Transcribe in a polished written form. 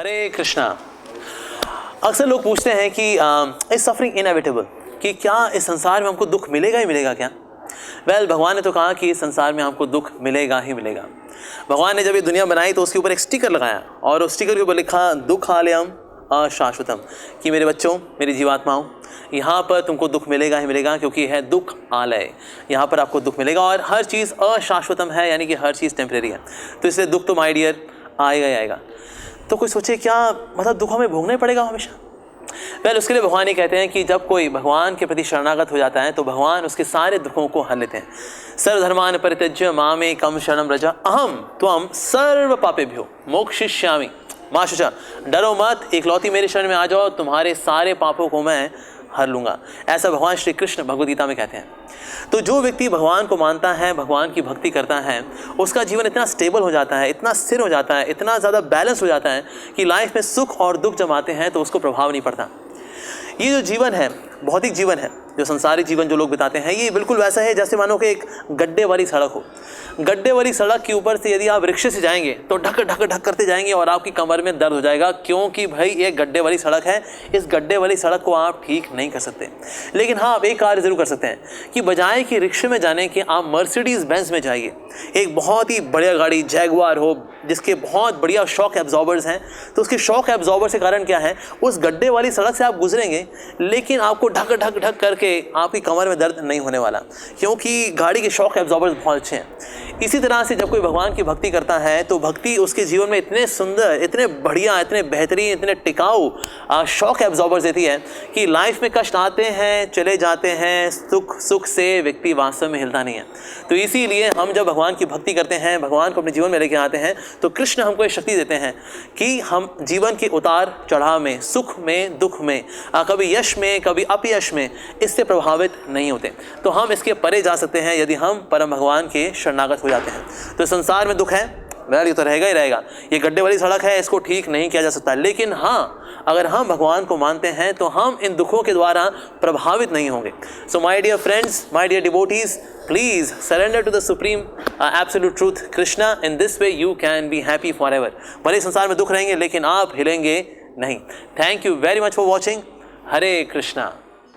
हरे कृष्णा। अक्सर लोग पूछते हैं कि इज सफरिंग इनएविटेबल, कि क्या इस संसार में हमको दुख मिलेगा ही मिलेगा क्या? भगवान ने तो कहा कि इस संसार में हमको दुख मिलेगा ही मिलेगा। भगवान ने जब ये दुनिया बनाई तो उसके ऊपर एक स्टिकर लगाया और उस स्टिकर के ऊपर लिखा दुख आलयम अशाश्वतम, कि मेरे बच्चों, मेरी जीवात्माओं, यहाँ पर तुमको दुख मिलेगा ही मिलेगा, क्योंकि है दुख आलय। यहाँ पर आपको दुख मिलेगा और हर चीज़ अशाश्वतम है, यानी कि हर चीज़ टेम्परेरी है। तो इसलिए दुख तो माय डियर आएगा ही आएगा। तो कोई सोचे क्या मतलब दुख हमें भोगना ही पड़ेगा हमेशा? उसके लिए भगवान ये कहते हैं कि जब कोई भगवान के प्रति शरणागत हो जाता है तो भगवान उसके सारे दुखों को हल लेते हैं। सर्वधर्मान परित्यज्य मामेकं शरणं व्रज अहम त्वं सर्व पापेभ्यो मोक्षयिष्यामि मा शुचा। डरो मत, एकलौती मेरे शरण में आ जाओ, तुम्हारे सारे पापों को मैं हर लूँगा। ऐसा भगवान श्री कृष्ण भगवद गीता में कहते हैं। तो जो व्यक्ति भगवान को मानता है, भगवान की भक्ति करता है, उसका जीवन इतना स्टेबल हो जाता है, इतना स्थिर हो जाता है, इतना ज़्यादा बैलेंस हो जाता है कि लाइफ में सुख और दुख जब आते हैं तो उसको प्रभाव नहीं पड़ता। ये जो जीवन है, भौतिक जीवन है, जो संसारिक जीवन जो लोग बिताते हैं, ये बिल्कुल वैसा है जैसे मानो कि एक गड्ढे वाली सड़क हो। गड्ढे वाली सड़क के ऊपर से यदि आप रिक्शे से जाएंगे तो ढक ढक ढक करते जाएंगे और आपकी कमर में दर्द हो जाएगा, क्योंकि भाई ये गड्ढे वाली सड़क है। इस गड्ढे वाली सड़क को आप ठीक नहीं कर सकते। लेकिन हाँ, आप एक कार्य जरूर कर सकते हैं कि बजाय कि रिक्शे में जाने के आप मर्सिडीज बेंज में जाइए। एक बहुत ही बढ़िया गाड़ी जैगुआर हो जिसके बहुत बढ़िया शॉक एब्जॉर्बर्स हैं, तो उसके शॉक एब्जॉर्बर के कारण क्या है, उस गड्ढे वाली सड़क से आप गुजरेंगे लेकिन आपको ढक ढक ढक करके आपकी कमर में दर्द नहीं होने वाला, क्योंकि गाड़ी के शॉक एब्जॉर्बर्स बहुत अच्छे हैं। इसी तरह से जब कोई भगवान की भक्ति करता है तो भक्ति उसके जीवन में इतने सुंदर, इतने बढ़िया, इतने बेहतरीन, इतने टिकाऊ शॉक एब्जॉर्बर्स देती है कि लाइफ में कष्ट आते हैं, चले जाते हैं, सुख से व्यक्ति वास्तव में हिलता नहीं है। तो इसीलिए हम जब भगवान की भक्ति करते हैं, भगवान को अपने जीवन में लेके आते हैं, तो कृष्ण हमको एक शक्ति देते हैं कि हम जीवन के उतार चढ़ाव में, सुख में, दुख में, कभी यश में, कभी अपयश में, इससे प्रभावित नहीं होते। तो हम इसके परे जा सकते हैं यदि हम परम भगवान के शरणागत हो जाते हैं। तो संसार में दुख है, ये तो रहेगा ही रहेगा। ये गड्ढे वाली सड़क है, इसको ठीक नहीं किया जा सकता। लेकिन हाँ, अगर हम भगवान को मानते हैं तो हम इन दुखों के द्वारा प्रभावित नहीं होंगे। So my dear friends, my dear devotees, please surrender to the supreme absolute truth Krishna. In this way you can be happy forever. भले संसार में दुख रहेंगे लेकिन आप हिलेंगे नहीं। Thank you very much for watching. Hare Krishna.